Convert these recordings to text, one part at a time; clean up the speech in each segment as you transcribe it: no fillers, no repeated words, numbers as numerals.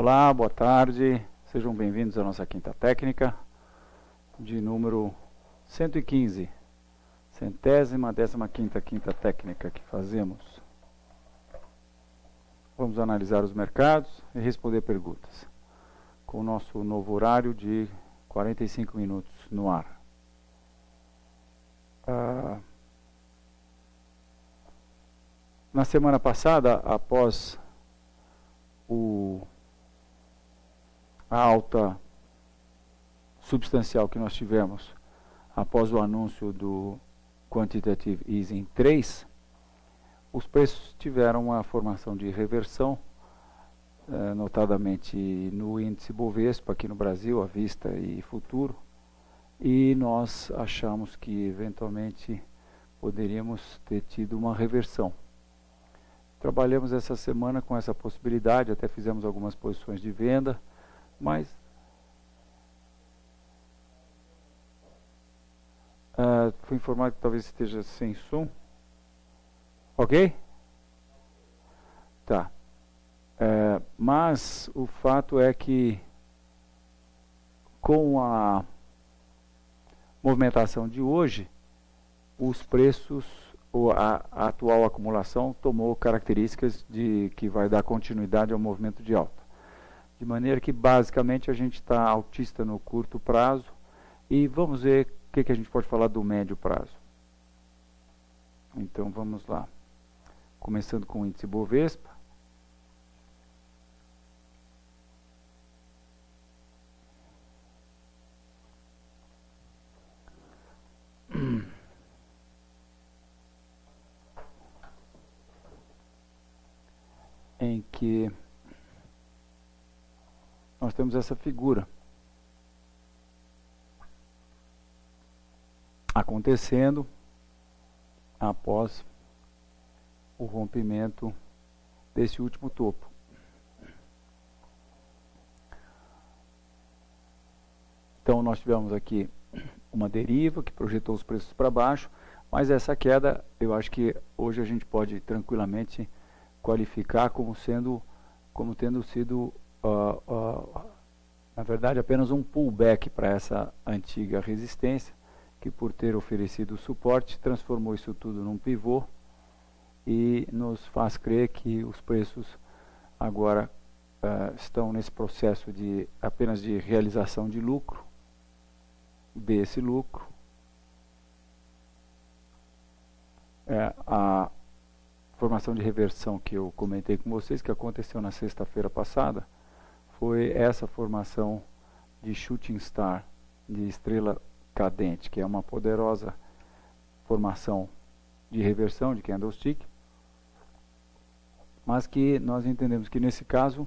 Olá, boa tarde, sejam bem-vindos à nossa quinta técnica de número 115, 115ª quinta técnica que fazemos. Vamos analisar os mercados e responder perguntas, com o nosso novo horário de 45 minutos no ar. Na semana passada, após a alta substancial que nós tivemos após o anúncio do Quantitative Easing 3, os preços tiveram uma formação de reversão, notadamente no índice Bovespa aqui no Brasil, à vista e futuro, e nós achamos que eventualmente poderíamos ter tido uma reversão. Trabalhamos essa semana com essa possibilidade, até fizemos algumas posições de venda, mas fui informado que talvez esteja sem som. Ok? Tá. Mas o fato é que com a movimentação de hoje, os preços, a atual acumulação tomou características de que vai dar continuidade ao movimento de alta. De maneira que basicamente a gente está altista no curto prazo e vamos ver o que a gente pode falar do médio prazo. Então vamos lá. Começando com o índice Bovespa. Em que nós temos essa figura acontecendo após o rompimento desse último topo. Então nós tivemos aqui uma deriva que projetou os preços para baixo, mas essa queda eu acho que hoje a gente pode tranquilamente qualificar como tendo sido na verdade apenas um pullback para essa antiga resistência, que por ter oferecido suporte transformou isso tudo num pivô e nos faz crer que os preços agora estão nesse processo de apenas de realização de lucro, desse lucro. A formação de reversão que eu comentei com vocês, que aconteceu na sexta-feira passada, foi essa formação de shooting star, de estrela cadente, que é uma poderosa formação de reversão de candlestick, mas que nós entendemos que nesse caso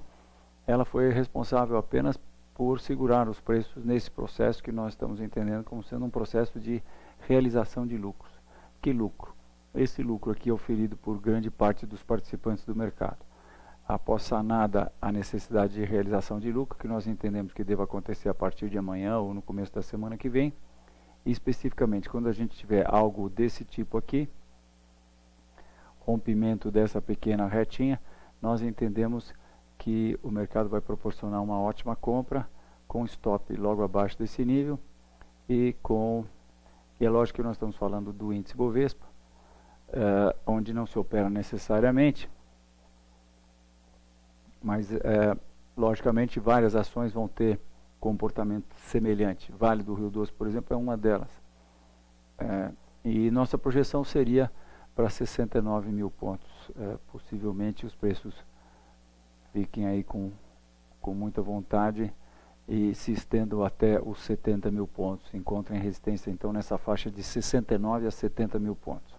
ela foi responsável apenas por segurar os preços nesse processo que nós estamos entendendo como sendo um processo de realização de lucros. Que lucro? Esse lucro aqui é oferido por grande parte dos participantes do mercado. Após sanada a necessidade de realização de lucro, que nós entendemos que deva acontecer a partir de amanhã ou no começo da semana que vem, e especificamente quando a gente tiver algo desse tipo aqui, rompimento dessa pequena retinha, nós entendemos que o mercado vai proporcionar uma ótima compra, com stop logo abaixo desse nível, e é lógico que nós estamos falando do índice Bovespa, onde não se opera necessariamente, mas logicamente várias ações vão ter comportamento semelhante. Vale do Rio Doce, por exemplo, é uma delas. E nossa projeção seria para 69 mil pontos. Possivelmente os preços fiquem aí com muita vontade e se estendam até os 70 mil pontos. Encontrem resistência então nessa faixa de 69 a 70 mil pontos.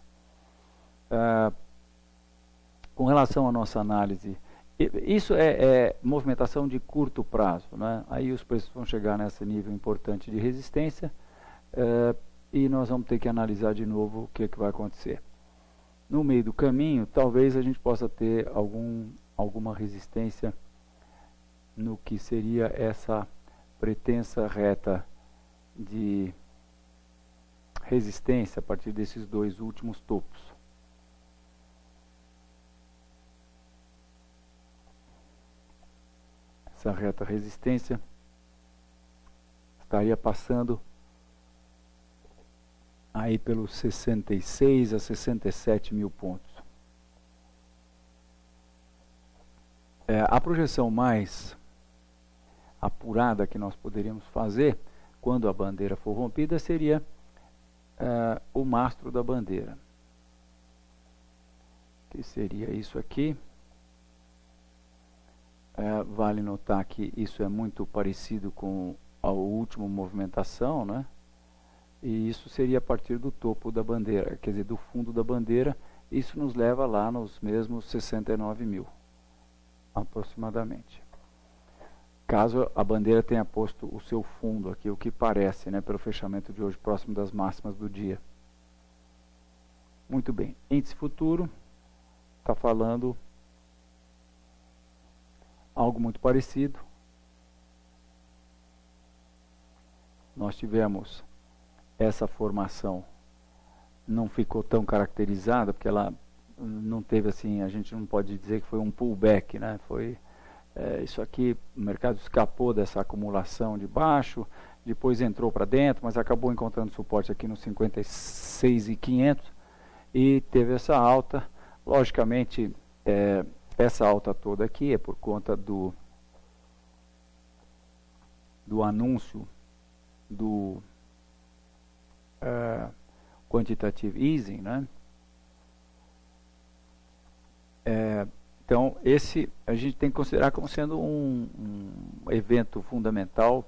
Com relação à nossa análise, isso é movimentação de curto prazo, né? Aí os preços vão chegar nesse nível importante de resistência e nós vamos ter que analisar de novo o que vai acontecer. No meio do caminho, talvez a gente possa ter alguma resistência no que seria essa pretensa reta de resistência a partir desses dois últimos topos. essa reta resistência estaria passando aí pelos 66 a 67 mil pontos. A projeção mais apurada que nós poderíamos fazer quando a bandeira for rompida seria o mastro da bandeira, que seria isso aqui. Vale notar que isso é muito parecido com a última movimentação, né? E isso seria a partir do topo da bandeira, quer dizer, do fundo da bandeira. Isso nos leva lá nos mesmos 69 mil, aproximadamente. Caso a bandeira tenha posto o seu fundo aqui, o que parece, né, pelo fechamento de hoje, próximo das máximas do dia. Muito bem. Índice futuro está falando algo muito parecido. Nós tivemos essa formação, não ficou tão caracterizada, porque ela não teve assim, a gente não pode dizer que foi um pullback, né? Foi isso aqui, o mercado escapou dessa acumulação de baixo, depois entrou para dentro, mas acabou encontrando suporte aqui nos 56.500 e teve essa alta. Logicamente, essa alta toda aqui é por conta do anúncio do quantitative easing, né? Então, esse a gente tem que considerar como sendo um evento fundamental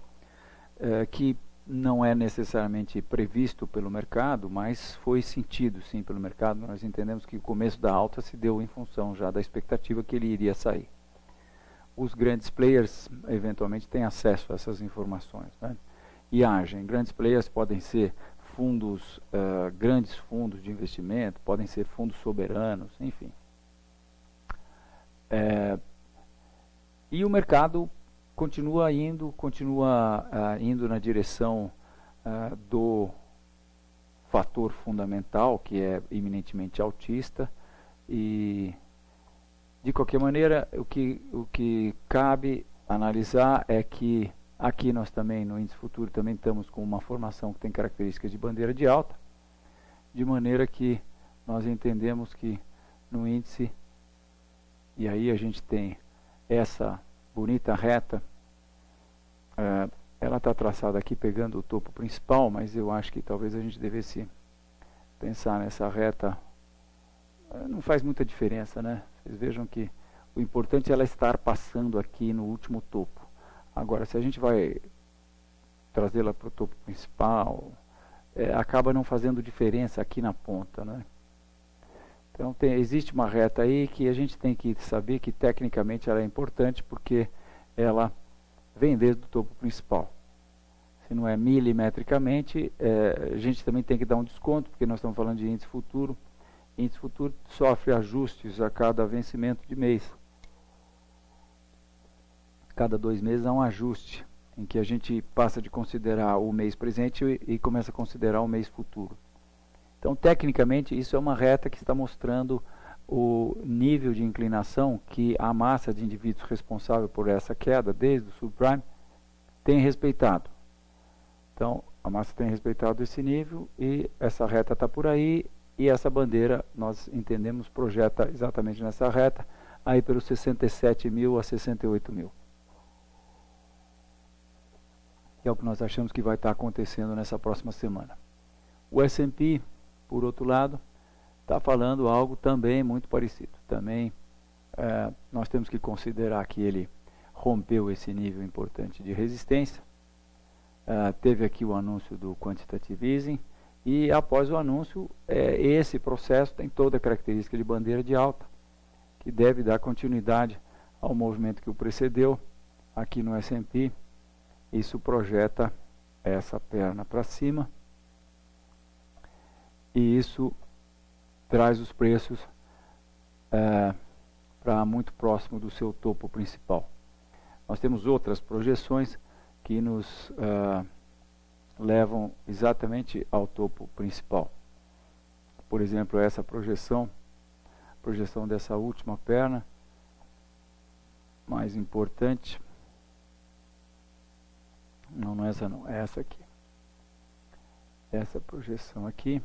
que não é necessariamente previsto pelo mercado, mas foi sentido sim pelo mercado. Nós entendemos que o começo da alta se deu em função já da expectativa que ele iria sair. Os grandes players eventualmente têm acesso a essas informações, né? E agem. Grandes players podem ser fundos, grandes fundos de investimento, podem ser fundos soberanos, enfim. E o mercado continua indo na direção do fator fundamental, que é eminentemente altista, e de qualquer maneira o que cabe analisar é que aqui nós também no índice futuro também estamos com uma formação que tem características de bandeira de alta, de maneira que nós entendemos que no índice, e aí a gente tem essa bonita reta, ela está traçada aqui pegando o topo principal, mas eu acho que talvez a gente devesse pensar nessa reta. Não faz muita diferença, né? Vocês vejam que o importante é ela estar passando aqui no último topo. Agora, se a gente vai trazê-la para o topo principal, acaba não fazendo diferença aqui na ponta, né? Então existe uma reta aí que a gente tem que saber que tecnicamente ela é importante porque ela vem desde o topo principal. Se não é milimetricamente, a gente também tem que dar um desconto, porque nós estamos falando de índice futuro. Índice futuro sofre ajustes a cada vencimento de mês. Cada 2 meses há um ajuste, em que a gente passa de considerar o mês presente e começa a considerar o mês futuro. Então, tecnicamente, isso é uma reta que está mostrando o nível de inclinação que a massa de indivíduos responsável por essa queda, desde o subprime, tem respeitado. Então, a massa tem respeitado esse nível e essa reta está por aí, e essa bandeira, nós entendemos, projeta exatamente nessa reta, aí pelos 67 mil a 68 mil. Que é o que nós achamos que vai estar acontecendo nessa próxima semana. O S&P, por outro lado, está falando algo também muito parecido. Também nós temos que considerar que ele rompeu esse nível importante de resistência. Teve aqui o anúncio do quantitative easing, e após o anúncio, esse processo tem toda a característica de bandeira de alta, que deve dar continuidade ao movimento que o precedeu. Aqui no S&P, isso projeta essa perna para cima, e isso traz os preços para muito próximo do seu topo principal. Nós temos outras projeções que nos levam exatamente ao topo principal. Por exemplo, essa projeção dessa última perna, mais importante, Não, não é essa não, é essa aqui. Essa projeção aqui.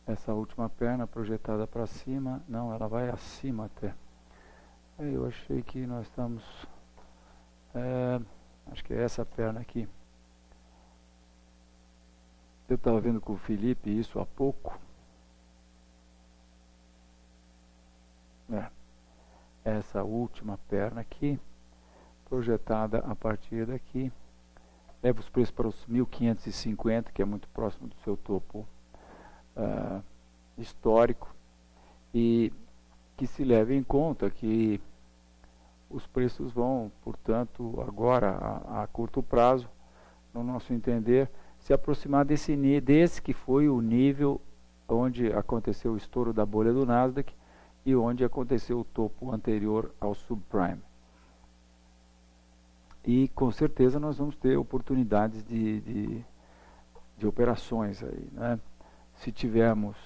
Essa última perna projetada para cima. Não, ela vai acima até. Eu achei que nós estamos... acho que é essa perna aqui. Eu estava vendo com o Felipe isso há pouco. Essa última perna aqui, projetada a partir daqui, leva os preços para os 1550, que é muito próximo do seu topo histórico, e que se leve em conta que os preços vão, portanto, agora a curto prazo, no nosso entender, se aproximar desse que foi o nível onde aconteceu o estouro da bolha do Nasdaq e onde aconteceu o topo anterior ao subprime. E com certeza nós vamos ter oportunidades de operações aí, né? Se tivermos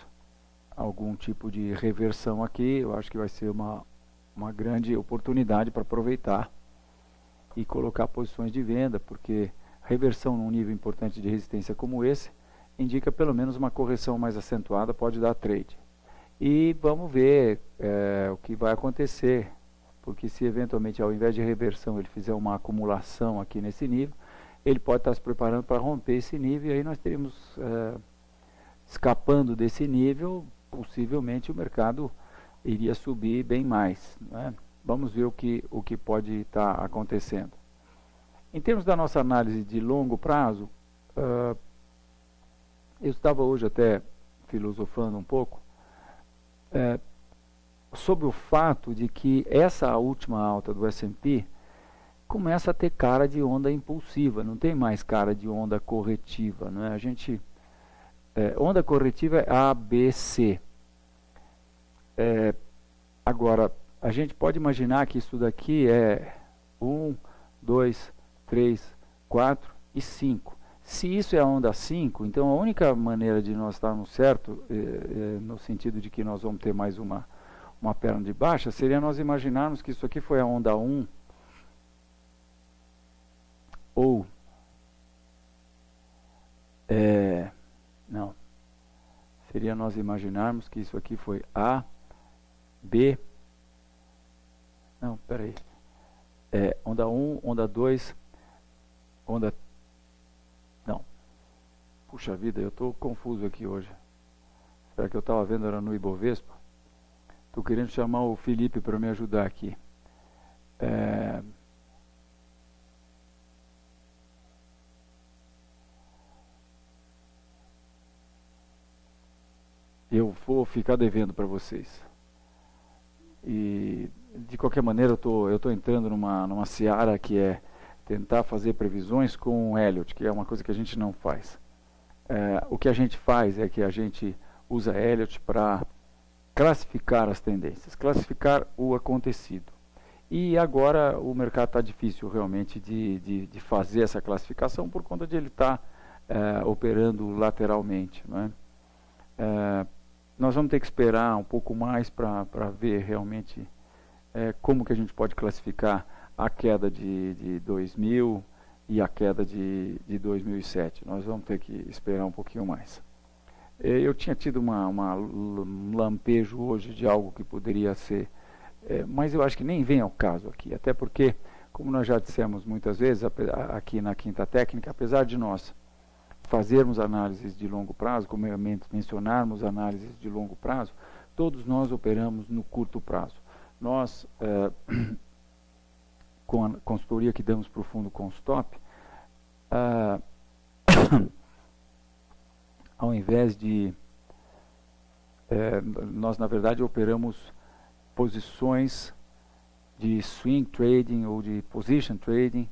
algum tipo de reversão aqui, eu acho que vai ser uma grande oportunidade para aproveitar e colocar posições de venda, porque reversão num nível importante de resistência como esse indica pelo menos uma correção mais acentuada, pode dar trade. E vamos ver o que vai acontecer, porque se eventualmente ao invés de reversão ele fizer uma acumulação aqui nesse nível, ele pode estar se preparando para romper esse nível, e aí nós teríamos, escapando desse nível, possivelmente o mercado iria subir bem mais, né? Vamos ver o que pode estar acontecendo. Em termos da nossa análise de longo prazo, eu estava hoje até filosofando um pouco sobre o fato de que essa última alta do S&P começa a ter cara de onda impulsiva, não tem mais cara de onda corretiva, não é? Onda corretiva é A, B, C. Agora, a gente pode imaginar que isso daqui é 1, 2, 3, 4 e 5. Se isso é a onda 5, então a única maneira de nós estarmos certo, no sentido de que nós vamos ter mais uma perna de baixa, seria nós imaginarmos que isso aqui foi a onda 1, ou não, seria nós imaginarmos que isso aqui foi A, B, não, peraí, onda 1, onda 2, onda, não, puxa vida, eu estou confuso aqui hoje. Será que eu estava vendo era no Ibovespa? Estou querendo chamar o Felipe para me ajudar aqui. Eu vou ficar devendo para vocês. E de qualquer maneira eu estou entrando numa seara que é tentar fazer previsões com o Elliott, que é uma coisa que a gente não faz. O que a gente faz é que a gente usa Elliott para classificar as tendências, classificar o acontecido. E agora o mercado está difícil realmente de fazer essa classificação por conta de ele estar operando lateralmente, não é? Nós vamos ter que esperar um pouco mais para ver realmente como que a gente pode classificar a queda de 2000 e a queda de 2007. Nós vamos ter que esperar um pouquinho mais. Eu tinha tido um lampejo hoje de algo que poderia ser, mas eu acho que nem vem ao caso aqui, até porque, como nós já dissemos muitas vezes aqui na Quinta Técnica, apesar de nós fazermos análises de longo prazo, como mencionarmos análises de longo prazo, todos nós operamos no curto prazo. Nós, com a consultoria que damos para o fundo Constop, ao invés de... nós, na verdade, operamos posições de swing trading ou de position trading,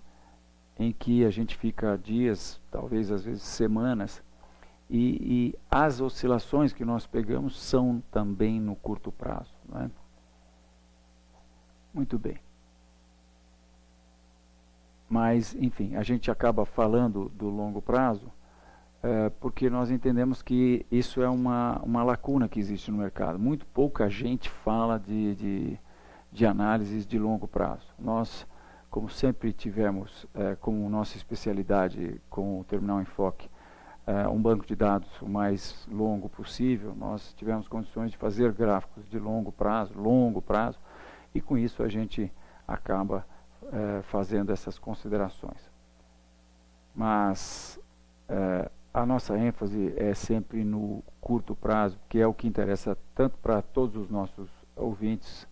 em que a gente fica dias, talvez às vezes semanas, e as oscilações que nós pegamos são também no curto prazo, não é? Muito bem. Mas, enfim, a gente acaba falando do longo prazo porque nós entendemos que isso é uma lacuna que existe no mercado. Muito pouca gente fala de de análises de longo prazo. Nós, como sempre tivemos como nossa especialidade com o Terminal Enfoque, um banco de dados o mais longo possível, nós tivemos condições de fazer gráficos de longo prazo, e com isso a gente acaba fazendo essas considerações. Mas a nossa ênfase é sempre no curto prazo, que é o que interessa tanto para todos os nossos ouvintes,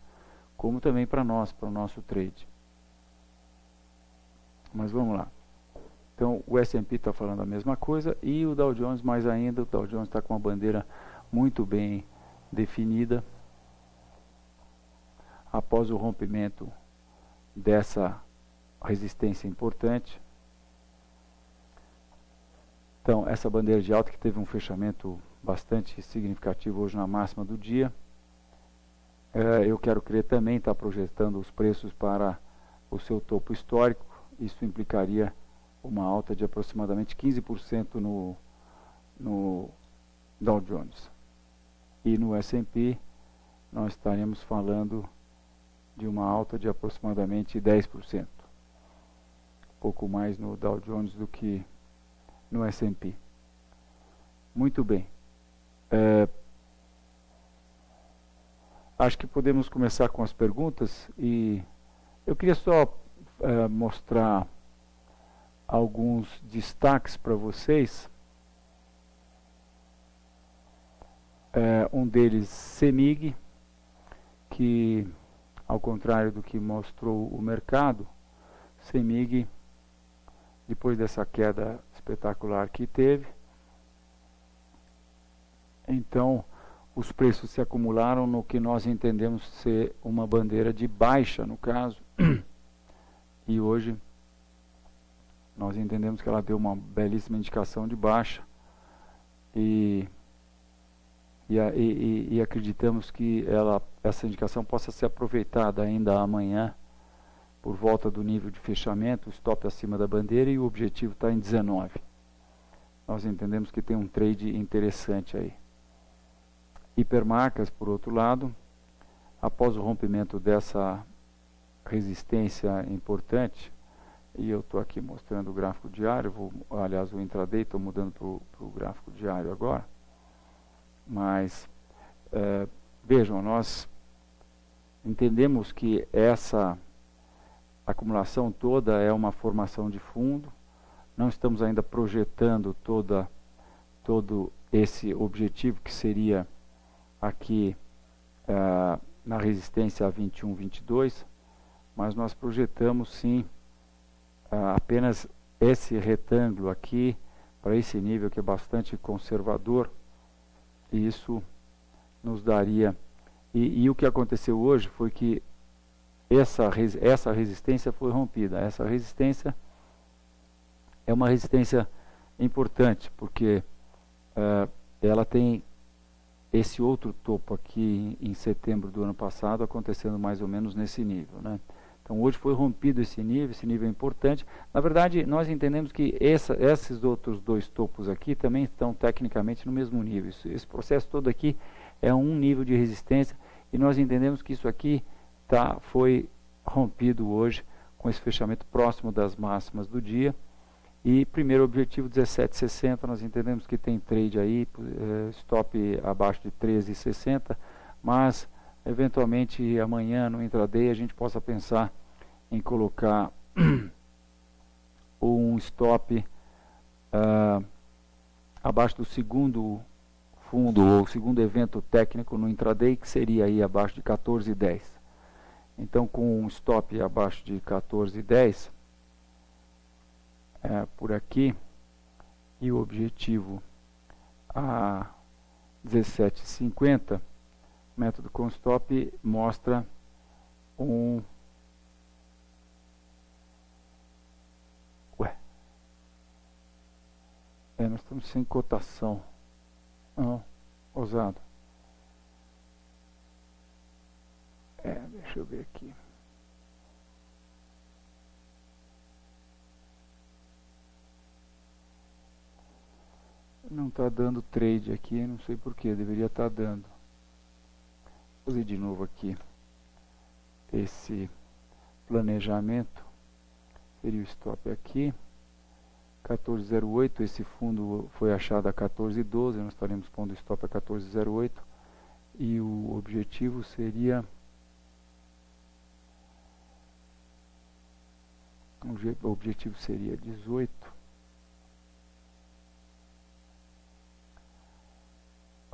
como também para nós, para o nosso trade. Mas vamos lá. Então o S&P está falando a mesma coisa e o Dow Jones mais ainda. O Dow Jones está com uma bandeira muito bem definida após o rompimento dessa resistência importante. Então essa bandeira de alta que teve um fechamento bastante significativo hoje na máxima do dia. Eu quero crer também está projetando os preços para o seu topo histórico. Isso implicaria uma alta de aproximadamente 15% no Dow Jones. E no S&P nós estaremos falando de uma alta de aproximadamente 10%. Pouco mais no Dow Jones do que no S&P. Muito bem. Acho que podemos começar com as perguntas e eu queria só mostrar alguns destaques para vocês. Um deles, CEMIG, que ao contrário do que mostrou o mercado, CEMIG, depois dessa queda espetacular que teve, então os preços se acumularam no que nós entendemos ser uma bandeira de baixa, no caso, e hoje nós entendemos que ela deu uma belíssima indicação de baixa e acreditamos que essa indicação possa ser aproveitada ainda amanhã por volta do nível de fechamento, o stop acima da bandeira e o objetivo está em 19. Nós entendemos que tem um trade interessante aí. Hipermarcas, por outro lado, após o rompimento dessa resistência importante, e eu estou aqui mostrando o gráfico diário, aliás o intraday, estou mudando para o gráfico diário agora, mas vejam, nós entendemos que essa acumulação toda é uma formação de fundo, não estamos ainda projetando todo esse objetivo que seria aqui na resistência a 21, 22, mas nós projetamos sim apenas esse retângulo aqui para esse nível que é bastante conservador, e isso nos daria e o que aconteceu hoje foi que essa resistência foi rompida. Essa resistência é uma resistência importante porque ela tem esse outro topo aqui em setembro do ano passado acontecendo mais ou menos nesse nível, né? Então hoje foi rompido esse nível é importante. Na verdade, nós entendemos que esses outros dois topos aqui também estão tecnicamente no mesmo nível. Esse processo todo aqui é um nível de resistência e nós entendemos que isso aqui foi rompido hoje com esse fechamento próximo das máximas do dia. E primeiro objetivo 17,60, nós entendemos que tem trade aí, stop abaixo de 13,60, mas eventualmente amanhã no intraday a gente possa pensar em colocar um stop abaixo do segundo fundo ou segundo evento técnico no intraday, que seria aí abaixo de 14,10. Então com um stop abaixo de 14,10 por aqui e o objetivo a 17,50, método com stop mostra nós estamos sem cotação. Não, ousado. Deixa eu ver aqui. Não está dando trade aqui, não sei porquê, deveria estar dando. Vou fazer de novo aqui. esse planejamento, seria o stop aqui, 14,08, esse fundo foi achado a 14,12, nós estaremos pondo o stop a 14,08, e o objetivo seria, o objetivo seria 18,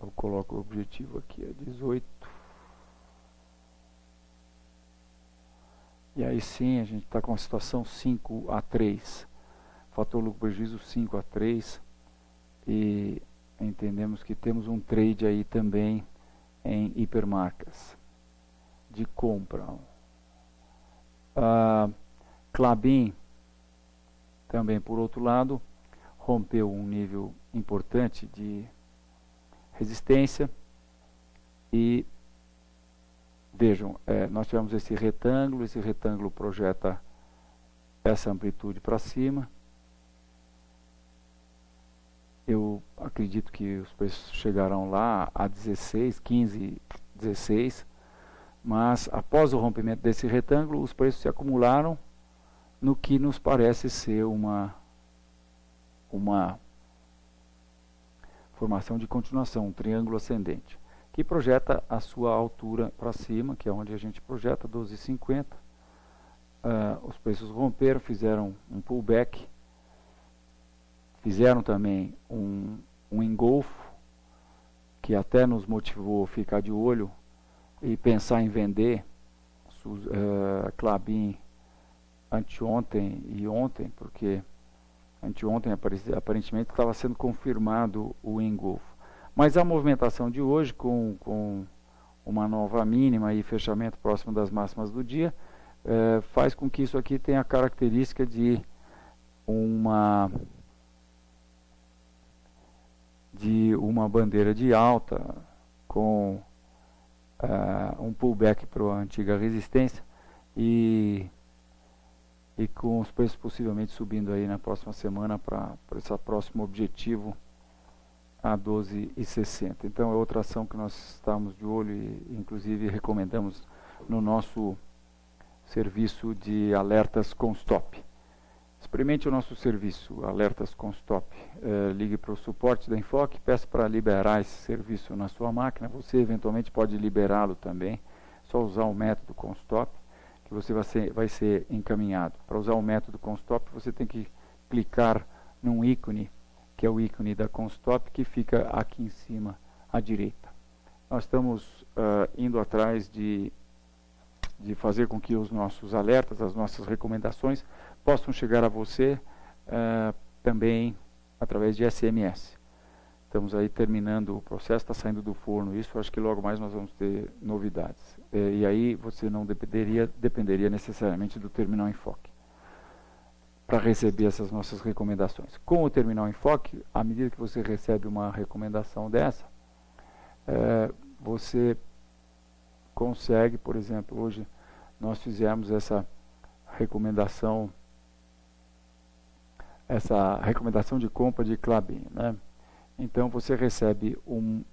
eu coloco o objetivo aqui a 18, e aí sim a gente está com a situação 5-3, fator lucro prejuízo 5-3, e entendemos que temos um trade aí também em hipermarcas de compra. Klabin também, por outro lado, rompeu um nível importante de resistência e vejam, nós tivemos esse retângulo projeta essa amplitude para cima. Eu acredito que os preços chegarão lá a 16, 15, 16, mas após o rompimento desse retângulo, os preços se acumularam no que nos parece ser uma formação de continuação, um triângulo ascendente, que projeta a sua altura para cima, que é onde a gente projeta, 12,50. Os preços romperam, fizeram um pullback, fizeram também um engolfo, que até nos motivou a ficar de olho e pensar em vender Klabin anteontem e ontem, porque anteontem aparentemente estava sendo confirmado o engolfo. Mas a movimentação de hoje, com uma nova mínima e fechamento próximo das máximas do dia, faz com que isso aqui tenha a característica de uma bandeira de alta com um pullback para a antiga resistência e com os preços possivelmente subindo aí na próxima semana para esse próximo objetivo a 12,60. Então é outra ação que nós estamos de olho e inclusive recomendamos no nosso serviço de alertas com stop. Experimente o nosso serviço, alertas com stop. Ligue para o suporte da Enfoque, peça para liberar esse serviço na sua máquina. Você eventualmente pode liberá-lo também, só usar o método com stop, que você vai ser encaminhado. Para usar o método com stop, você tem que clicar num ícone, que é o ícone da Constop, que fica aqui em cima à direita. Nós estamos indo atrás de fazer com que os nossos alertas, as nossas recomendações, possam chegar a você também através de SMS. Estamos aí terminando o processo, está saindo do forno isso, acho que logo mais nós vamos ter novidades. E aí você não dependeria necessariamente do Terminal Enfoque para receber essas nossas recomendações. Com o Terminal Enfoque, à medida que você recebe uma recomendação dessa, você consegue, por exemplo, hoje nós fizemos essa recomendação de compra de Klabin, né? Então você recebe um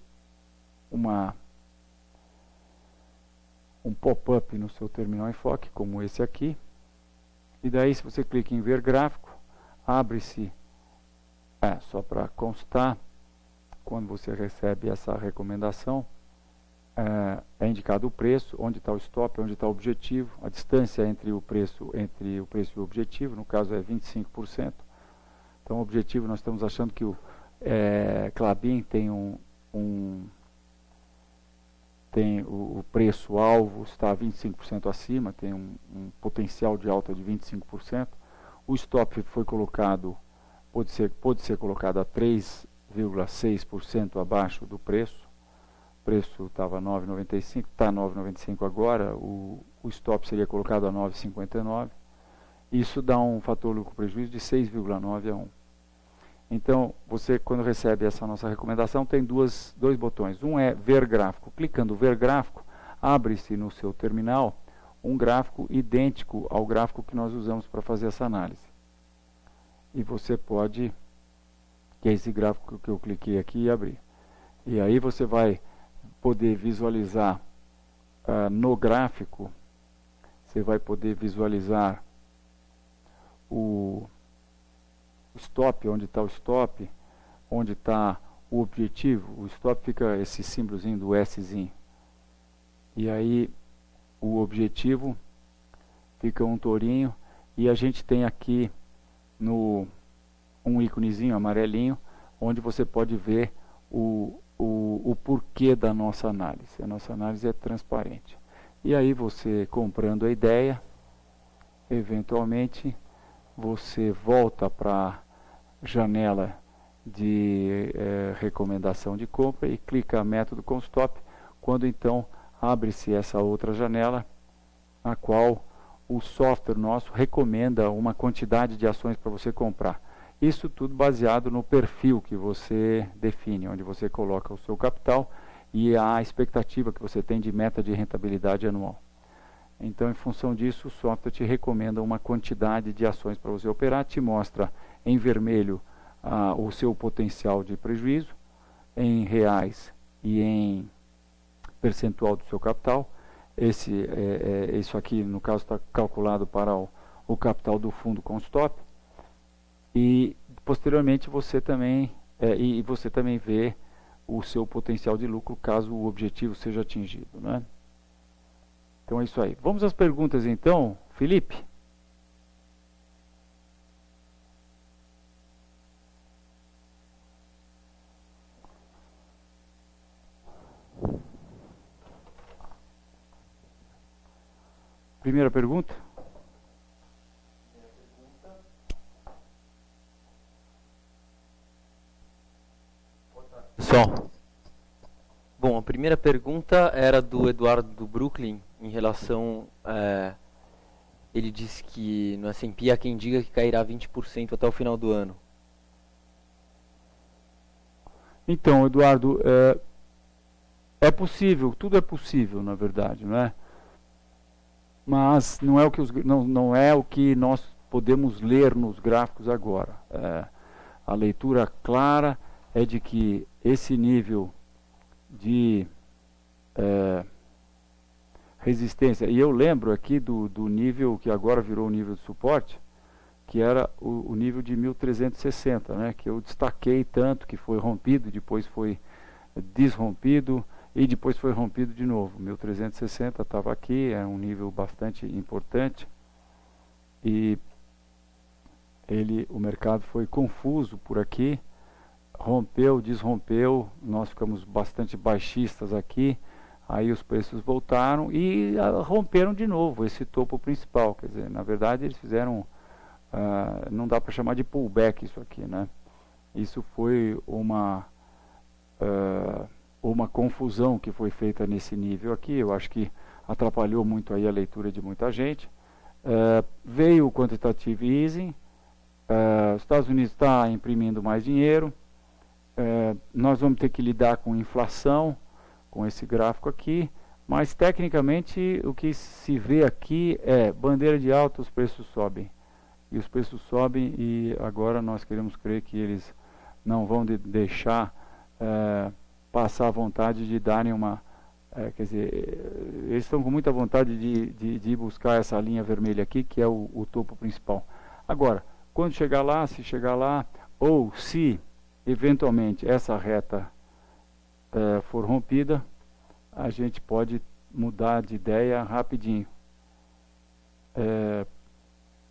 pop-up no seu Terminal Enfoque, como esse aqui, e daí se você clica em ver gráfico, abre-se, só para constar, quando você recebe essa recomendação, é indicado o preço, onde está o stop, onde está o objetivo, a distância entre o preço e o objetivo, no caso é 25%. Então o objetivo, nós estamos achando que o Klabin tem o preço-alvo está 25% acima, tem um potencial de alta de 25%. O stop foi colocado, pode ser colocado a 3,6% abaixo do preço. O preço estava 9,95, está 9,95 agora, o stop seria colocado a 9,59. Isso dá um fator lucro-prejuízo de 6,9 a 1. Então, você, quando recebe essa nossa recomendação, tem dois botões. Um é ver gráfico. Clicando ver gráfico, abre-se no seu terminal um gráfico idêntico ao gráfico que nós usamos para fazer essa análise. E você pode, que é esse gráfico que eu cliquei aqui e abri. E aí você vai poder visualizar no gráfico você vai poder visualizar o stop, onde está o stop, onde está o objetivo. O stop fica esse símbolozinho do Szinho. E aí o objetivo fica um tourinho. E a gente tem aqui um íconezinho amarelinho, onde você pode ver o porquê da nossa análise. A nossa análise é transparente. E aí você, comprando a ideia, eventualmente você volta para a janela de recomendação de compra e clica método com stop, quando então abre-se essa outra janela, a qual o software nosso recomenda uma quantidade de ações para você comprar. Isso tudo baseado no perfil que você define, onde você coloca o seu capital e a expectativa que você tem de meta de rentabilidade anual. Então, em função disso, o software te recomenda uma quantidade de ações para você operar, te mostra em vermelho o seu potencial de prejuízo, em reais e em percentual do seu capital. Isso aqui, no caso, está calculado para o capital do fundo com stop. E posteriormente você também vê o seu potencial de lucro caso o objetivo seja atingido, né? Então é isso aí. Vamos às perguntas então, Felipe. Primeira pergunta. Só. Bom, a primeira pergunta era do Eduardo do Brooklyn, em relação... ele disse que no S&P há quem diga que cairá 20% até o final do ano. Então, Eduardo, é possível, tudo é possível, na verdade, não é? Mas não é o que nós podemos ler nos gráficos agora. A leitura clara é de que esse nível de resistência, e eu lembro aqui do nível que agora virou o nível de suporte, que era o nível de 1360, né, que eu destaquei tanto, que foi rompido, depois foi desrompido e depois foi rompido de novo. 1360 estava aqui, é um nível bastante importante, e o mercado foi confuso por aqui, rompeu, desrompeu, nós ficamos bastante baixistas aqui, aí os preços voltaram e romperam de novo esse topo principal. Quer dizer, na verdade eles fizeram, não dá para chamar de pullback isso aqui, né? Isso foi uma confusão que foi feita nesse nível aqui. Eu acho que atrapalhou muito aí a leitura de muita gente. Veio o quantitative easing, os Estados Unidos está imprimindo mais dinheiro, nós vamos ter que lidar com inflação, com esse gráfico aqui, mas tecnicamente o que se vê aqui é bandeira de alta, os preços sobem. E os preços sobem e agora nós queremos crer que eles não vão deixar passar a vontade de darem uma... quer dizer, eles estão com muita vontade de ir buscar essa linha vermelha aqui, que é o topo principal. Agora, quando chegar lá, se chegar lá, ou se eventualmente essa reta for rompida, a gente pode mudar de ideia rapidinho.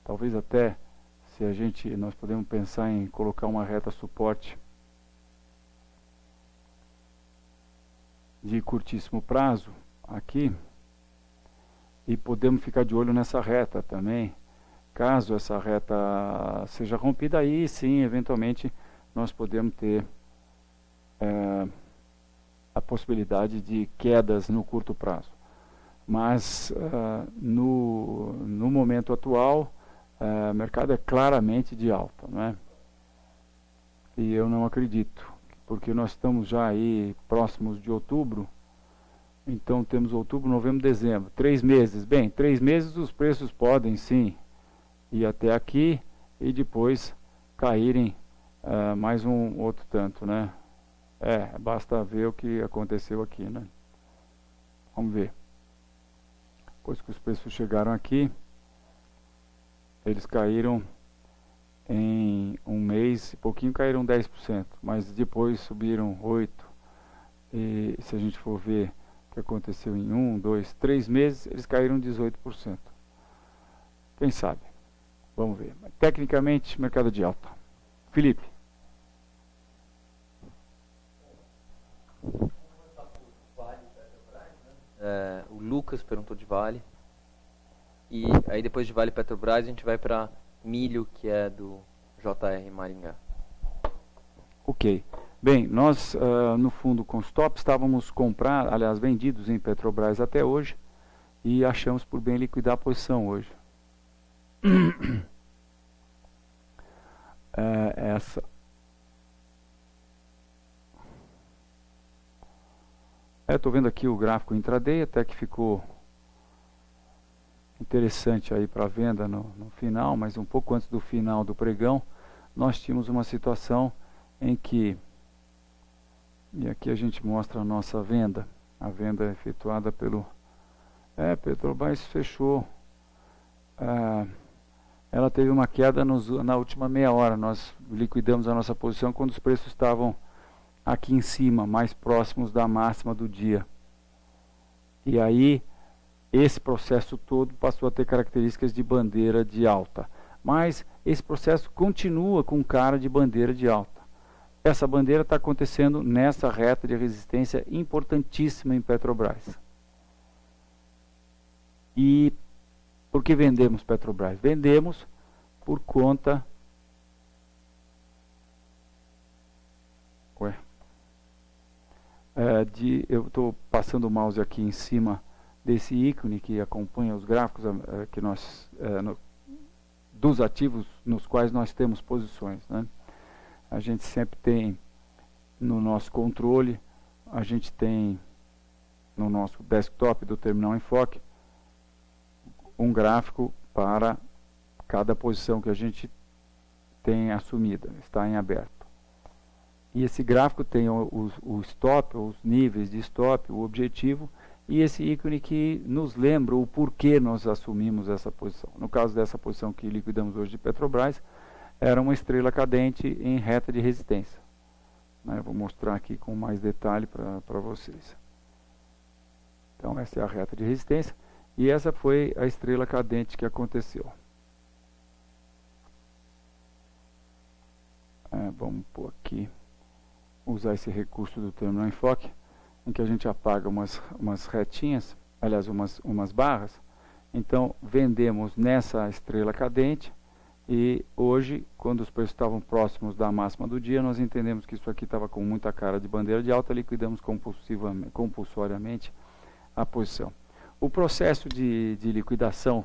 Talvez até nós podemos pensar em colocar uma reta suporte de curtíssimo prazo aqui, e podemos ficar de olho nessa reta também. Caso essa reta seja rompida, aí sim, eventualmente nós podemos ter a possibilidade de quedas no curto prazo. Mas no momento atual, o mercado é claramente de alta, não é? E eu não acredito, porque nós estamos já aí próximos de outubro. Então temos outubro, novembro, dezembro, 3 meses. Bem, 3 meses os preços podem sim ir até aqui e depois caírem mais um outro tanto, né? Basta ver o que aconteceu aqui, né? Vamos ver. depois que os preços chegaram aqui, eles caíram em um mês, pouquinho caíram 10%, mas depois subiram 8%. E se a gente for ver o que aconteceu em 1, 2, 3 meses, eles caíram 18%. Quem sabe? Vamos ver. Mas, tecnicamente, mercado de alta. Felipe. O Lucas perguntou de Vale. E aí depois de Vale e Petrobras a gente vai para milho, que é do JR Maringá. Ok. Bem, nós no fundo com stop estávamos vendidos em Petrobras até hoje e achamos por bem liquidar a posição hoje. Estou vendo aqui o gráfico intraday, até que ficou interessante aí para venda no final, mas um pouco antes do final do pregão, nós tínhamos uma situação em que, e aqui a gente mostra a nossa venda, a venda efetuada pelo Petrobras fechou, ela teve uma queda na última meia hora, nós liquidamos a nossa posição quando os preços estavam aqui em cima, mais próximos da máxima do dia. E aí, esse processo todo passou a ter características de bandeira de alta. Mas esse processo continua com cara de bandeira de alta. Essa bandeira está acontecendo nessa reta de resistência importantíssima em Petrobras. E por que vendemos Petrobras? Vendemos por conta... eu estou passando o mouse aqui em cima desse ícone que acompanha os gráficos que nós, dos ativos nos quais nós temos posições, né? A gente sempre tem no nosso controle, a gente tem no nosso desktop do Terminal Enfoque um gráfico para cada posição que a gente tem assumida, está em aberto. E esse gráfico tem o stop, os níveis de stop, o objetivo, e esse ícone que nos lembra o porquê nós assumimos essa posição. No caso dessa posição que liquidamos hoje de Petrobras, era uma estrela cadente em reta de resistência. Eu vou mostrar aqui com mais detalhe para vocês. Então essa é a reta de resistência, e essa foi a estrela cadente que aconteceu. Vamos pôr aqui, usar esse recurso do Terminal Enfoque, em que a gente apaga umas retinhas, aliás, umas barras. Então, vendemos nessa estrela cadente e hoje, quando os preços estavam próximos da máxima do dia, nós entendemos que isso aqui estava com muita cara de bandeira de alta, liquidamos compulsoriamente a posição. O processo de liquidação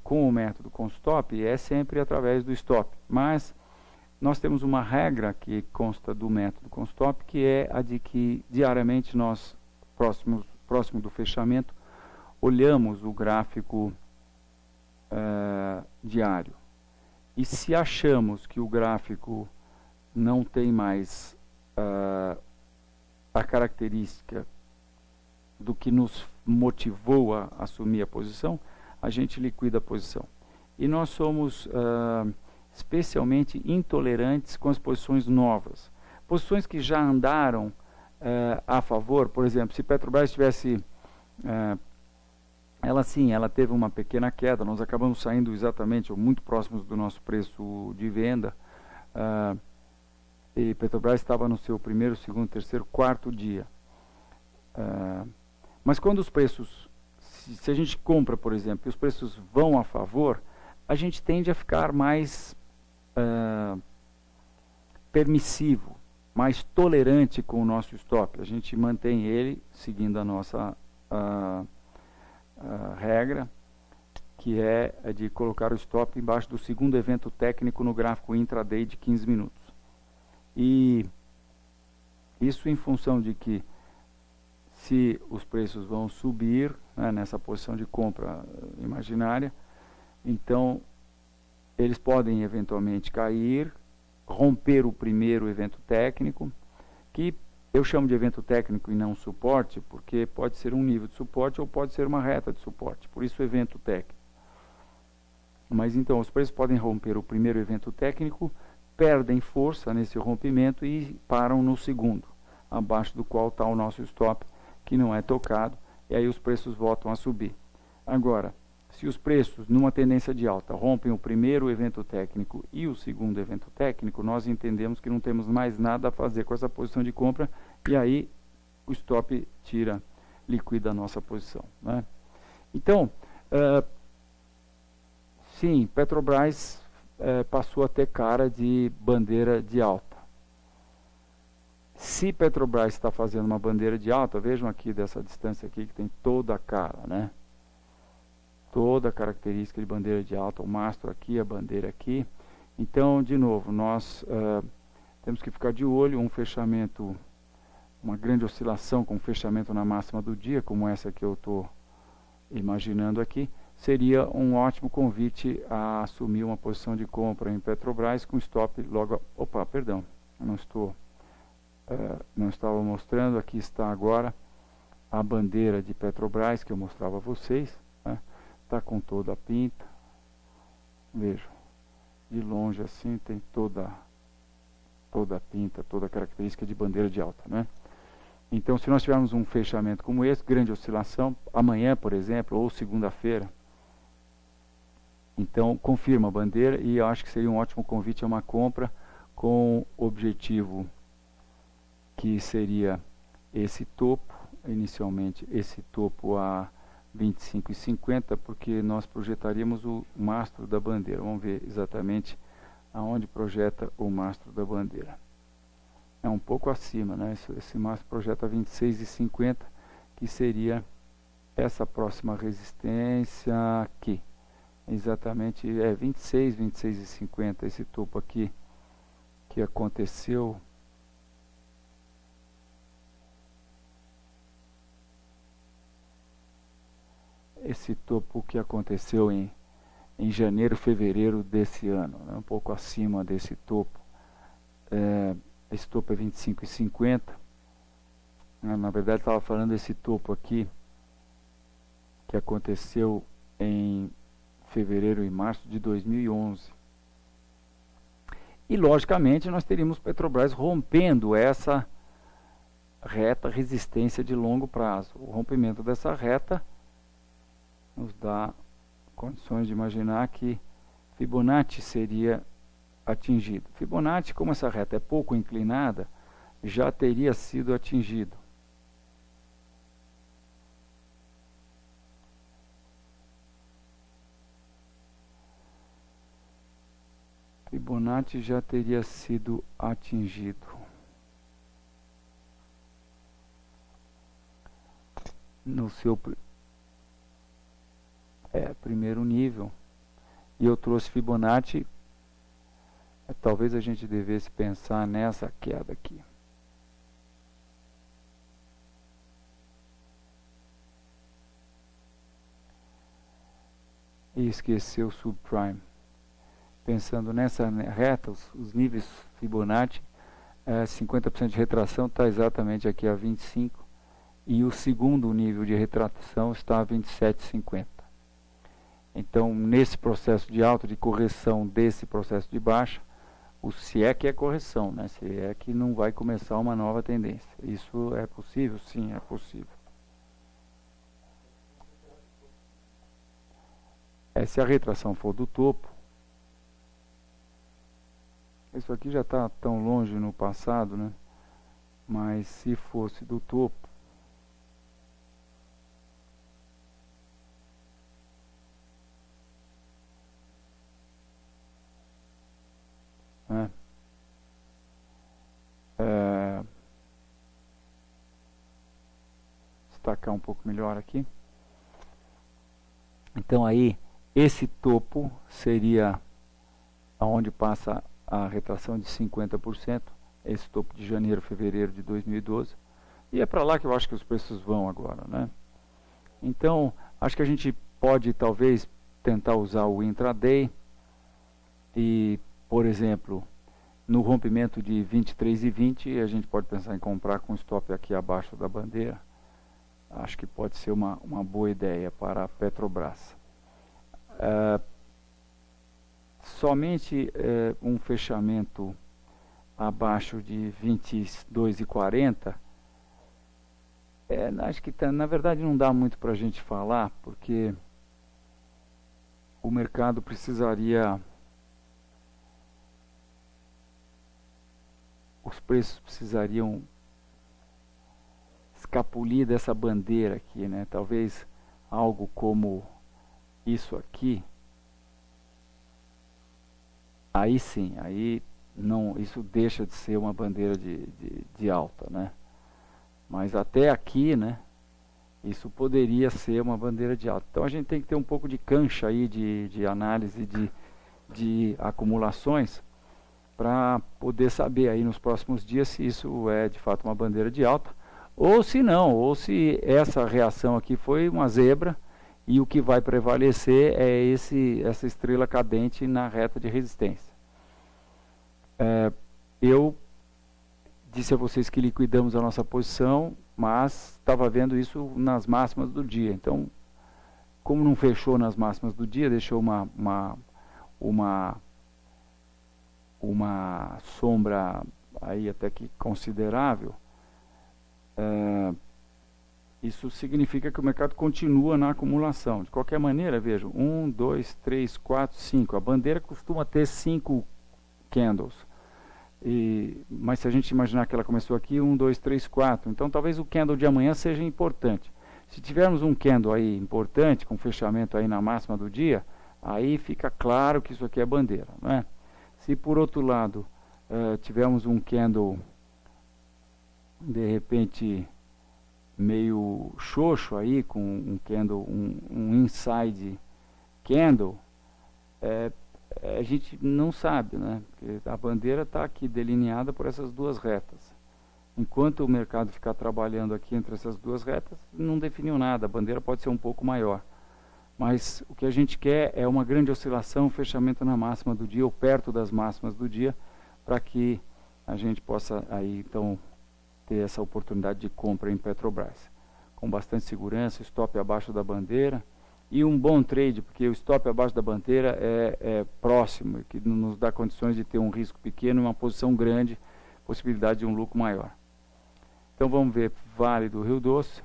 com o método com stop é sempre através do stop, mas nós temos uma regra que consta do método com stop, que é a de que diariamente nós, próximo do fechamento, olhamos o gráfico diário. E se achamos que o gráfico não tem mais a característica do que nos motivou a assumir a posição, a gente liquida a posição. E nós somos... especialmente intolerantes com as posições novas. Posições que já andaram a favor, por exemplo, se Petrobras tivesse... ela teve uma pequena queda, nós acabamos saindo exatamente, ou muito próximos do nosso preço de venda, e Petrobras estava no seu primeiro, segundo, terceiro, quarto dia. Mas quando os preços, se a gente compra, por exemplo, e os preços vão a favor, a gente tende a ficar mais permissivo, mais tolerante com o nosso stop. A gente mantém ele seguindo a nossa regra, que é de colocar o stop embaixo do segundo evento técnico no gráfico intraday de 15 minutos. E isso em função de que se os preços vão subir, nessa posição de compra imaginária, então eles podem eventualmente cair, romper o primeiro evento técnico, que Eu chamo de evento técnico e não suporte, porque pode ser um nível de suporte ou pode ser uma reta de suporte, por isso evento técnico. Mas então, os preços podem romper o primeiro evento técnico, perdem força nesse rompimento e param no segundo, abaixo do qual está o nosso stop, que não é tocado, e aí os preços voltam a subir. Agora, se os preços, numa tendência de alta, rompem o primeiro evento técnico e o segundo evento técnico, nós entendemos que não temos mais nada a fazer com essa posição de compra, e aí o stop tira, liquida a nossa posição, né? Então, sim, Petrobras passou a ter cara de bandeira de alta. Se Petrobras está fazendo uma bandeira de alta, vejam aqui dessa distância aqui que tem toda a cara, né? Toda a característica de bandeira de alta, o mastro aqui, a bandeira aqui. Então, de novo, nós temos que ficar de olho, um fechamento, uma grande oscilação com fechamento na máxima do dia, como essa que eu estou imaginando aqui, seria um ótimo convite a assumir uma posição de compra em Petrobras com stop logo... Opa, perdão, eu não estava mostrando, aqui está agora a bandeira de Petrobras que eu mostrava a vocês, né? Está com toda a pinta, vejam, de longe assim tem toda a pinta, toda a característica de bandeira de alta, né? Então, se nós tivermos um fechamento como esse, grande oscilação, amanhã, por exemplo, ou segunda-feira, então confirma a bandeira e eu acho que seria um ótimo convite a uma compra com objetivo que seria esse topo, inicialmente esse topo a 25,50, porque nós projetaríamos o mastro da bandeira. Vamos ver exatamente aonde projeta o mastro da bandeira. É um pouco acima, né? Esse mastro projeta 26,50, que seria essa próxima resistência aqui. Exatamente, 26,50, esse topo aqui que aconteceu. Esse topo que aconteceu em janeiro, fevereiro desse ano, né? Um pouco acima desse topo. Esse topo é 25,50. Na verdade, estava falando desse topo aqui, que aconteceu em fevereiro e março de 2011. E, logicamente, nós teríamos Petrobras rompendo essa reta resistência de longo prazo. O rompimento dessa reta nos dá condições de imaginar que Fibonacci seria atingido. Fibonacci, como essa reta é pouco inclinada, já teria sido atingido. Fibonacci já teria sido atingido. No seu primeiro nível. E eu trouxe Fibonacci. Talvez a gente devesse pensar nessa queda aqui. E esquecer o subprime. Pensando nessa reta, os níveis Fibonacci, 50% de retração está exatamente aqui a 25. E o segundo nível de retração está a 27,50. Então, nesse processo de alta, de correção desse processo de baixa, se é que é correção, né? Se é que não vai começar uma nova tendência. Isso é possível? Sim, é possível. Se a retração for do topo, isso aqui já está tão longe no passado, né? Mas se fosse do topo, né? Destacar um pouco melhor aqui. Então aí, esse topo seria aonde passa a retração de 50%, esse topo de janeiro, fevereiro de 2012, e é para lá que eu acho que os preços vão agora, né? Então, acho que a gente pode talvez tentar usar o intraday e, por exemplo, no rompimento de 23,20 a gente pode pensar em comprar com stop aqui abaixo da bandeira. Acho que pode ser uma boa ideia para a Petrobras. Somente um fechamento abaixo de 22,40, acho que na verdade não dá muito para a gente falar, porque o mercado precisaria, os preços precisariam escapulir dessa bandeira aqui, né? Talvez algo como isso aqui. Aí sim, aí não, isso deixa de ser uma bandeira de alta, né? Mas até aqui, né, isso poderia ser uma bandeira de alta. Então a gente tem que ter um pouco de cancha aí de análise de acumulações para poder saber aí nos próximos dias se isso é de fato uma bandeira de alta ou se não, ou se essa reação aqui foi uma zebra e o que vai prevalecer é essa estrela cadente na reta de resistência. Eu disse a vocês que liquidamos a nossa posição, mas estava vendo isso nas máximas do dia. Então, como não fechou nas máximas do dia, deixou uma sombra aí até que considerável, isso significa que o mercado continua na acumulação. De qualquer maneira, vejam, 1, 2, 3, 4, 5. A bandeira costuma ter 5 candles. Mas se a gente imaginar que ela começou aqui, 1, 2, 3, 4. Então talvez o candle de amanhã seja importante. Se tivermos um candle aí importante, com fechamento aí na máxima do dia, aí fica claro que isso aqui é bandeira, não é? Se por outro lado tivermos um candle de repente meio xoxo aí, com um candle, um inside candle, a gente não sabe, né? Porque a bandeira está aqui delineada por essas duas retas. Enquanto o mercado ficar trabalhando aqui entre essas duas retas, não definiu nada, a bandeira pode ser um pouco maior. Mas o que a gente quer é uma grande oscilação, fechamento na máxima do dia ou perto das máximas do dia, para que a gente possa aí então ter essa oportunidade de compra em Petrobras. Com bastante segurança, stop abaixo da bandeira e um bom trade, porque o stop abaixo da bandeira é próximo, que nos dá condições de ter um risco pequeno e uma posição grande, possibilidade de um lucro maior. Então vamos ver Vale do Rio Doce.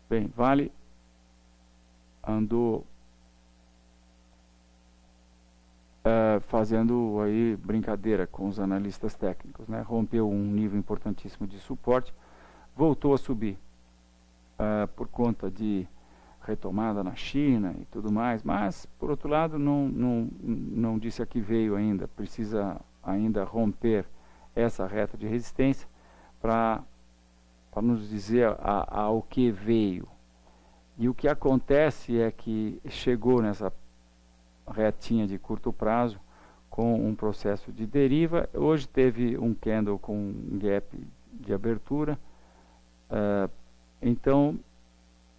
Bem, Vale andou fazendo aí brincadeira com os analistas técnicos, né? Rompeu um nível importantíssimo de suporte, voltou a subir por conta de retomada na China e tudo mais, mas por outro lado não disse a que veio ainda, precisa ainda romper essa reta de resistência para nos dizer ao que veio. E o que acontece é que chegou nessa retinha de curto prazo com um processo de deriva. Hoje teve um candle com um gap de abertura. Então,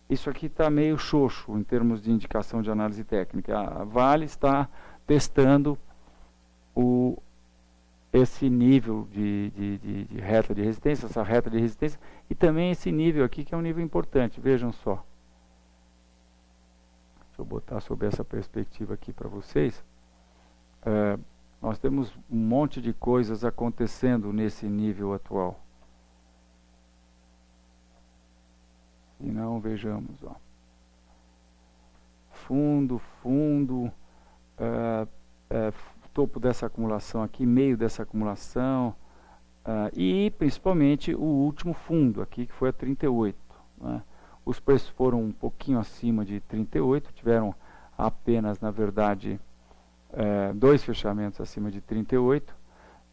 isso aqui está meio xoxo em termos de indicação de análise técnica. A Vale está testando esse nível de reta de resistência, essa reta de resistência, e também esse nível aqui que é um nível importante. Vejam só. Deixa eu botar sob essa perspectiva aqui para vocês. Nós temos um monte de coisas acontecendo nesse nível atual. E não vejamos, ó. Fundo, topo dessa acumulação aqui, meio dessa acumulação, e principalmente o último fundo aqui, que foi a 38, né? Os preços foram um pouquinho acima de 38, tiveram apenas, na verdade, 2 fechamentos acima de 38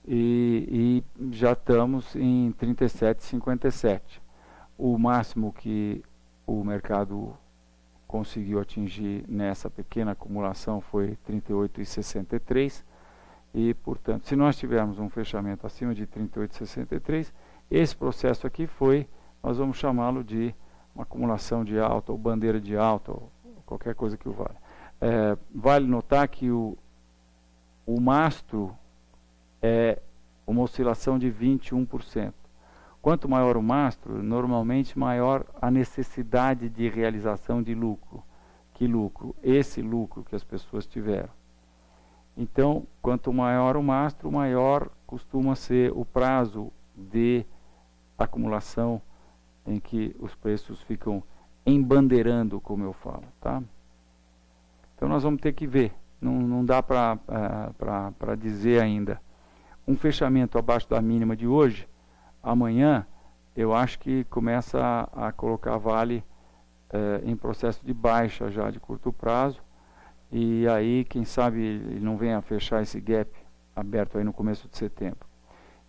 e já estamos em 37,57. O máximo que o mercado conseguiu atingir nessa pequena acumulação foi 38,63 e, portanto, se nós tivermos um fechamento acima de 38,63, esse processo aqui nós vamos chamá-lo de uma acumulação de alta ou bandeira de alta ou qualquer coisa que o valha. Vale notar que o mastro é uma oscilação de 21%. Quanto maior o mastro, normalmente maior a necessidade de realização de lucro. Que lucro? Esse lucro que as pessoas tiveram. Então, quanto maior o mastro, maior costuma ser o prazo de acumulação em que os preços ficam embandeirando, como eu falo, tá? Então nós vamos ter que ver, não dá para dizer ainda. Um fechamento abaixo da mínima de hoje, amanhã, eu acho que começa a colocar Vale em processo de baixa já de curto prazo, e aí, quem sabe, ele não venha a fechar esse gap aberto aí no começo de setembro.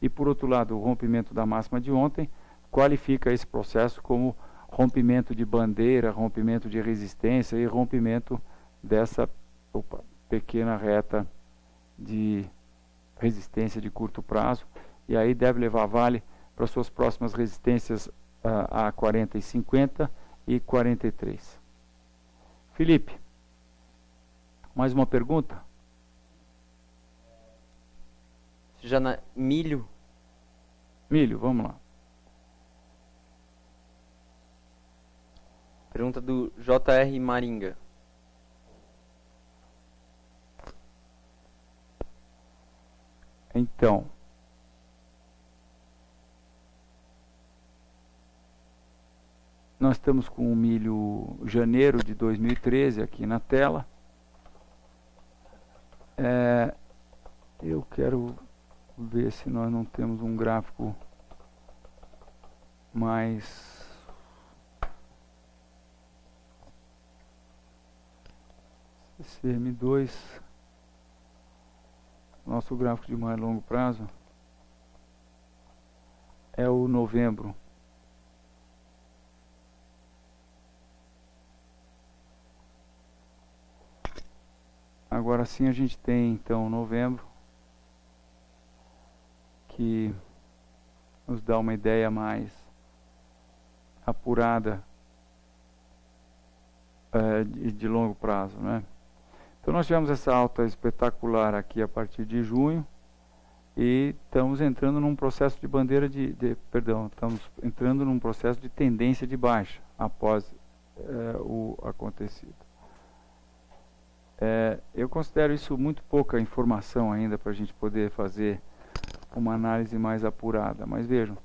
E por outro lado, o rompimento da máxima de ontem qualifica esse processo como rompimento de bandeira, rompimento de resistência e rompimento dessa pequena reta de resistência de curto prazo, e aí deve levar a Vale para suas próximas resistências a 40 e 50 e 43. Felipe, mais uma pergunta? Já na milho? Milho, vamos lá. Pergunta do JR Maringa. Então, nós estamos com o milho janeiro de 2013 aqui na tela. Eu quero ver se nós não temos um gráfico mais... CM2, nosso gráfico de mais longo prazo é o novembro. Agora sim a gente tem então novembro, que nos dá uma ideia mais apurada de longo prazo, né? Então nós tivemos essa alta espetacular aqui a partir de junho e estamos entrando num processo de bandeira estamos entrando num processo de tendência de baixa após o acontecido. Eu considero isso muito pouca informação ainda para a gente poder fazer uma análise mais apurada, mas vejam,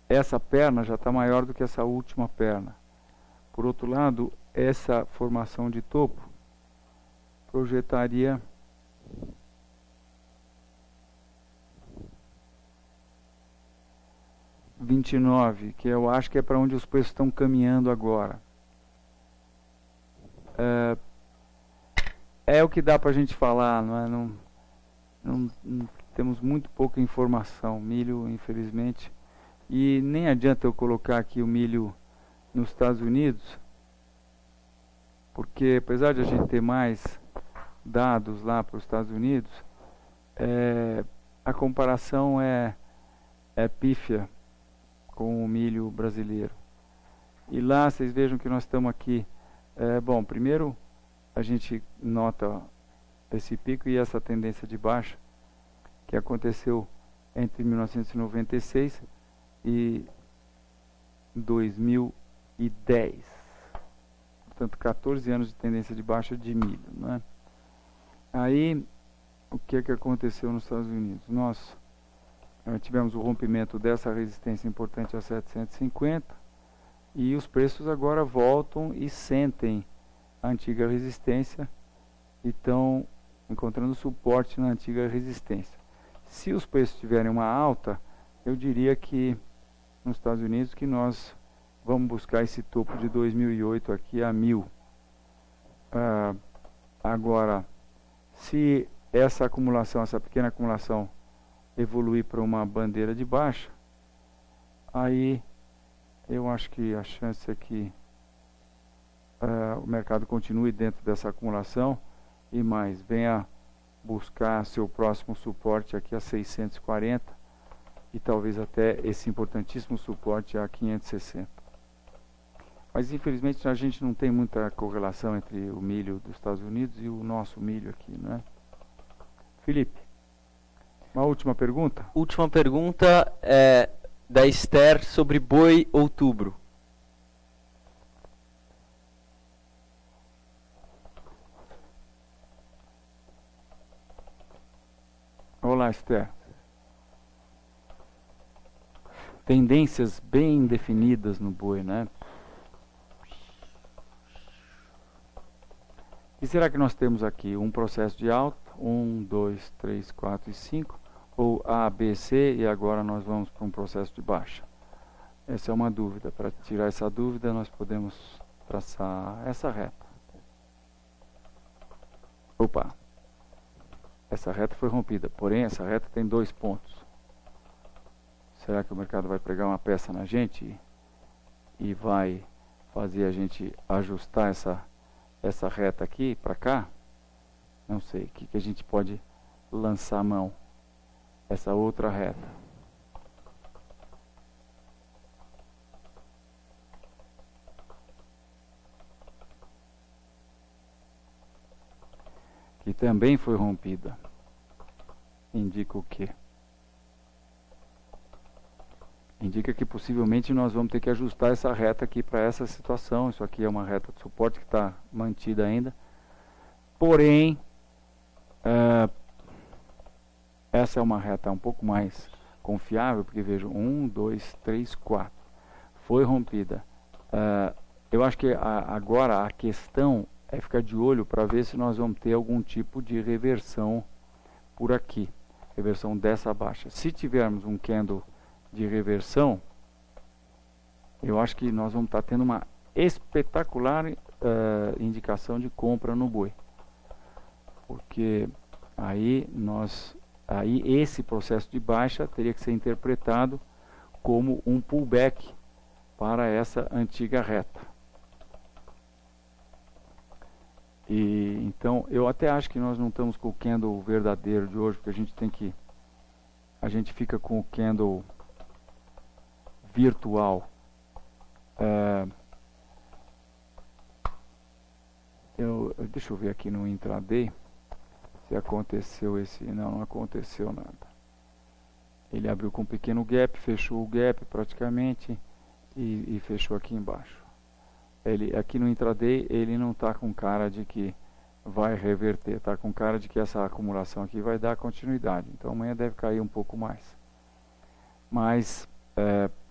essa perna já está maior do que essa última perna. Por outro lado, essa formação de topo projetaria R$29, que eu acho que é para onde os preços estão caminhando agora. É o que dá para a gente falar, não temos muito pouca informação. Milho, infelizmente, e nem adianta eu colocar aqui o milho nos Estados Unidos, porque apesar de a gente ter mais dados lá para os Estados Unidos, a comparação é pífia com o milho brasileiro. E lá vocês vejam que nós estamos aqui, bom, primeiro a gente nota esse pico e essa tendência de baixa que aconteceu entre 1996 e 2010. Portanto, 14 anos de tendência de baixa de milho, né? Aí, o que aconteceu nos Estados Unidos? Nós tivemos o rompimento dessa resistência importante a 750 e os preços agora voltam e sentem a antiga resistência e estão encontrando suporte na antiga resistência. Se os preços tiverem uma alta, eu diria que nos Estados Unidos que nós vamos buscar esse topo de 2008 aqui a 1000. Agora, se essa acumulação, essa pequena acumulação evoluir para uma bandeira de baixa, aí eu acho que a chance é que o mercado continue dentro dessa acumulação e mais, venha buscar seu próximo suporte aqui a 640 e talvez até esse importantíssimo suporte a 560. Mas infelizmente a gente não tem muita correlação entre o milho dos Estados Unidos e o nosso milho aqui, né? Felipe. Uma última pergunta? Última pergunta é da Esther sobre boi outubro. Olá, Esther. Tendências bem definidas no boi, né? E será que nós temos aqui um processo de alta? 1, 2, 3, 4 e 5? Ou A, B, C e agora nós vamos para um processo de baixa? Essa é uma dúvida. Para tirar essa dúvida, nós podemos traçar essa reta. Opa! Essa reta foi rompida, porém essa reta tem 2 pontos. Será que o mercado vai pregar uma peça na gente e vai fazer a gente ajustar essa reta aqui para cá? Não sei, o que a gente pode lançar a mão? Essa outra reta. Que também foi rompida. Indica o quê? Indica que possivelmente nós vamos ter que ajustar essa reta aqui para essa situação. Isso aqui é uma reta de suporte que está mantida ainda. Porém, essa é uma reta um pouco mais confiável, porque vejo 1, 2, 3, 4. Foi rompida. Eu acho que agora a questão é ficar de olho para ver se nós vamos ter algum tipo de reversão por aqui. Reversão dessa baixa. Se tivermos um candle de reversão, eu acho que nós vamos estar tendo uma espetacular indicação de compra no boi, porque aí esse processo de baixa teria que ser interpretado como um pullback para essa antiga reta. E então eu até acho que nós não estamos com o candle verdadeiro de hoje, porque a gente fica com o candle virtual. Deixa eu ver aqui no intraday se aconteceu não aconteceu nada. Ele abriu com um pequeno gap, fechou o gap praticamente e fechou aqui embaixo. Aqui no intraday ele não está com cara de que vai reverter, está com cara de que essa acumulação aqui vai dar continuidade. Então amanhã deve cair um pouco mais. Mas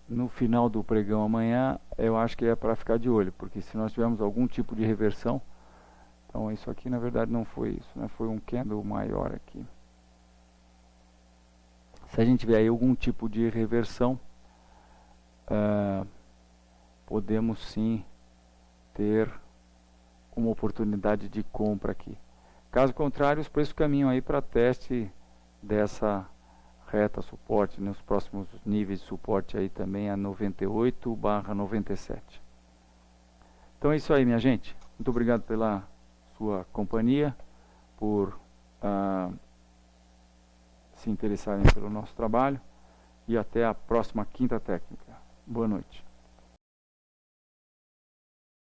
no final do pregão amanhã, eu acho que é para ficar de olho, porque se nós tivermos algum tipo de reversão, então isso aqui na verdade não foi isso, né? Foi um candle maior aqui. Se a gente tiver aí algum tipo de reversão, podemos sim ter uma oportunidade de compra aqui. Caso contrário, os preços caminham aí para teste dessa reta suporte, nos próximos níveis de suporte aí também a 98/97. Então é isso aí, minha gente. Muito obrigado pela sua companhia, por se interessarem pelo nosso trabalho e até a próxima quinta técnica. Boa noite.